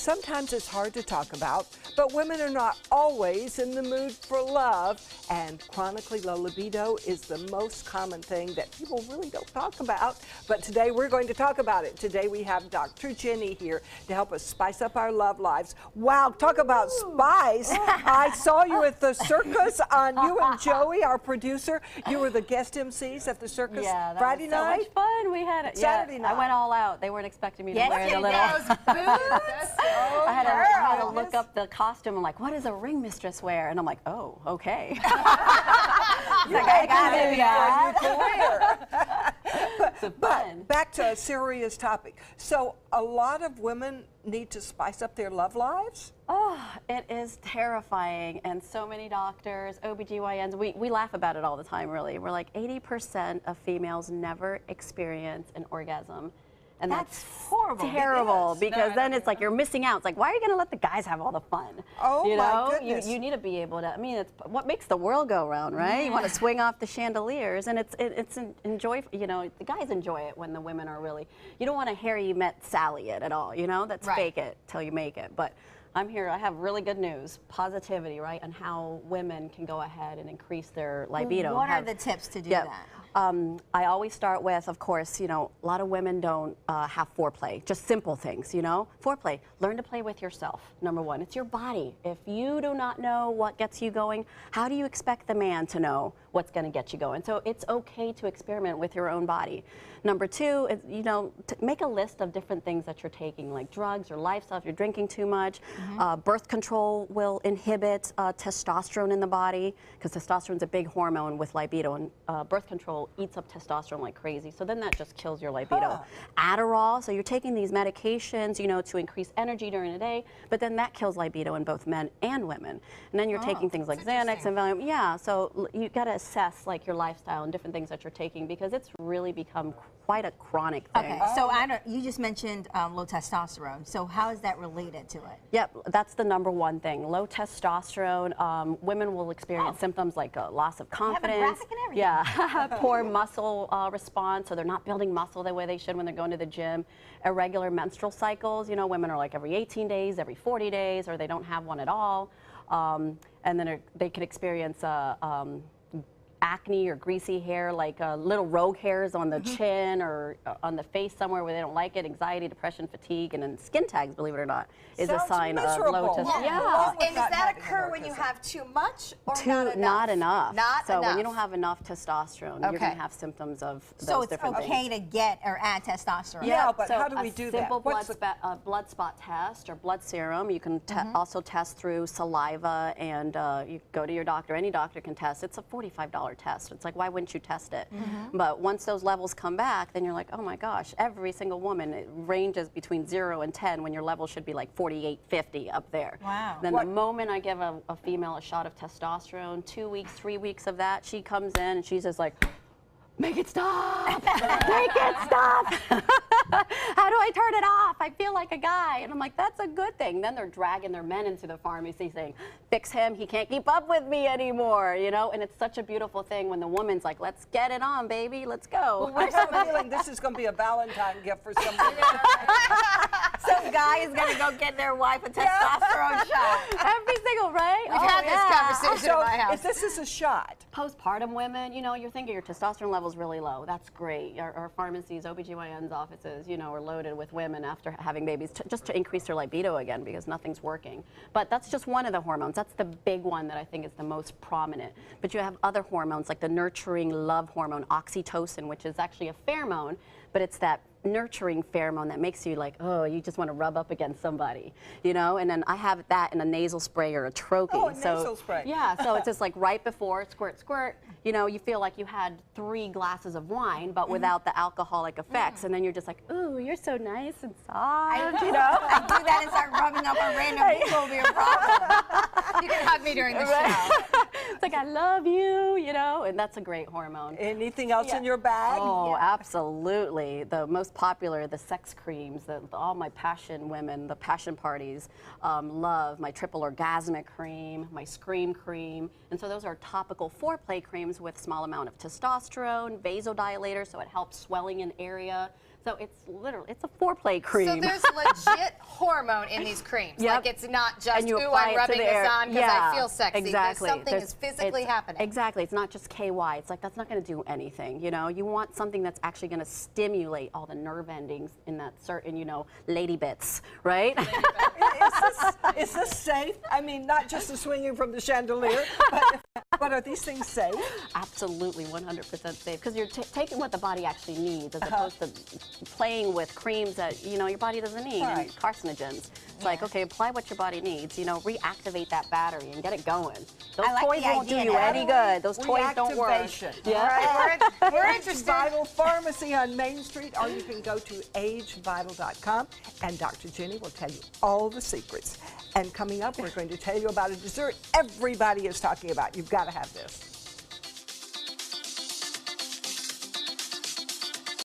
Sometimes it's hard to talk about, but women are not always in the mood for love, and chronically low libido is the most common thing that people really don't talk about. But today we're going to talk about it. Today we have Dr. Jenny here to help us spice up our love lives. Wow, talk about spice. I saw you at the circus on you and Joey, our producer. You were the guest MCs at the circus Friday night. So much fun. We had it. Saturday night. I went all out. They weren't expecting me to wear the little. I had to look up the costume. I'm like, what does a ring mistress wear? And I'm like, oh, okay. I got it. But back to a serious topic. So a lot of women need to spice up their love lives? Oh, it is terrifying. And so many doctors, OBGYNs, we laugh about it all the time, really. We're like 80% of females never experience an orgasm. And that's horrible. Terrible, because then it's like you're missing out. It's like, why are you going to let the guys have all the fun? Oh, you know? my goodness. You need to be able to, I mean, it's what makes the world go round, right? Yeah. You want to swing off the chandeliers, and it's enjoy, you know, the guys enjoy it when the women are really, you don't want to hear you met Sally at all, you know? That's fake it till you make it. But I'm here, I have really good news, positivity, right, on how women can go ahead and increase their libido. What are the tips to do that? I always start with, of course, you know, a lot of women don't have foreplay, just simple things, you know. Foreplay, learn to play with yourself, number one. It's your body. If you do not know what gets you going, how do you expect the man to know what's going to get you going? So it's okay to experiment with your own body. Number two is, you know, make a list of different things that you're taking, like drugs or lifestyle. If you're drinking too much, birth control will inhibit testosterone in the body, because testosterone is a big hormone with libido, and birth control eats up testosterone like crazy. So then that just kills your libido. Adderall, so you're taking these medications, you know, to increase energy during the day, but then that kills libido in both men and women. And then you're taking things like Xanax and Valium. Yeah, so you got to assess like your lifestyle and different things that you're taking, because it's really become quite a chronic thing. Okay, so you just mentioned low testosterone. So how is that related to it? Yep, that's the number one thing. Low testosterone, women will experience symptoms like loss of confidence. You have a graphic and everything. Yeah, poor muscle response, so they're not building muscle the way they should when they're going to the gym. Irregular menstrual cycles, you know, women are like every 18 days, every 40 days, or they don't have one at all. And then they can experience acne or greasy hair, like little rogue hairs on the chin or on the face somewhere where they don't like it, anxiety, depression, fatigue, and then skin tags, believe it or not, is a sign of low testosterone. Yeah. And does that occur when you have too much or not enough? Not so enough. when you don't have enough testosterone, you're going to have symptoms of those different things. So it's okay to get or add testosterone? Yeah, but so how do we do that? A simple blood spot test or blood serum. You can also test through saliva, and you go to your doctor. Any doctor can test. It's a $45 test. It's like, why wouldn't you test it? But once those levels come back, then you're like, oh my gosh, every single woman, it ranges between 0 and 10 when your level should be like 48, 50 up there. Wow. Then the moment I give a female a shot of testosterone, 2 weeks, 3 weeks of that, she comes in and she's just like, make it stop! Make it stop! How do I turn it off? I feel like a guy. And I'm like, that's a good thing. Then they're dragging their men into the pharmacy saying, fix him, he can't keep up with me anymore, you know? And it's such a beautiful thing when the woman's like, let's get it on, baby, let's go. Well, I'm feeling this is going to be a Valentine gift for somebody. Some guy is going to go get their wife a testosterone shot. Every single, right? We've had this conversation in my house. If this is a shot. Postpartum women, you know, you're thinking your testosterone level's really low. That's great. Our pharmacies, OBGYN's offices, you know, are loaded with women after having babies just to increase their libido again, because nothing's working. But that's just one of the hormones. That's the big one that I think is the most prominent. But you have other hormones like the nurturing love hormone, oxytocin, which is actually a pheromone, but it's that nurturing pheromone that makes you like, oh, you just want to rub up against somebody, you know? And then I have that in a nasal spray or a troche. Oh, a nasal spray. Yeah, so it's just like right before, squirt, squirt, you know, you feel like you had 3 glasses of wine, but without the alcoholic effects. And then you're just like, ooh, you're so nice and soft, you know? I do that and start rubbing up on random people, will be a problem. You can hug me during the show. It's like, I love you, you know? And that's a great hormone. Anything else in your bag? Oh, absolutely. The most popular, the sex creams, all my passion women, the passion parties, love my triple orgasmic cream, my scream cream. And so those are topical foreplay creams with small amount of testosterone, vasodilator, so it helps swelling in area. So it's literally, it's a foreplay cream. So there's legit hormone in these creams. Yep. Like it's not just, And you ooh, apply I'm it to rubbing the this area. on because I feel sexy. Exactly. There's something is physically happening. Exactly. It's not just KY. It's like, that's not going to do anything. You know, you want something that's actually going to stimulate all the nerve endings in that certain, you know, lady bits, right? Is this safe? I mean, not just the swinging from the chandelier, but are these things safe? Absolutely, 100% safe, because you're taking what the body actually needs, as opposed to playing with creams that, you know, your body doesn't need, Right. and carcinogens. It's like, okay, apply what your body needs, you know, reactivate that battery and get it going. Those I like toys the won't do idea you now. any good. Those toys don't work. Reactivation. Yeah. We're Age interested. Vital Pharmacy on Main Street, or you can go to agevital.com, and Dr. Jenny will tell you all the secrets. And coming up, we're going to tell you about a dessert everybody is talking about. You've got to have this.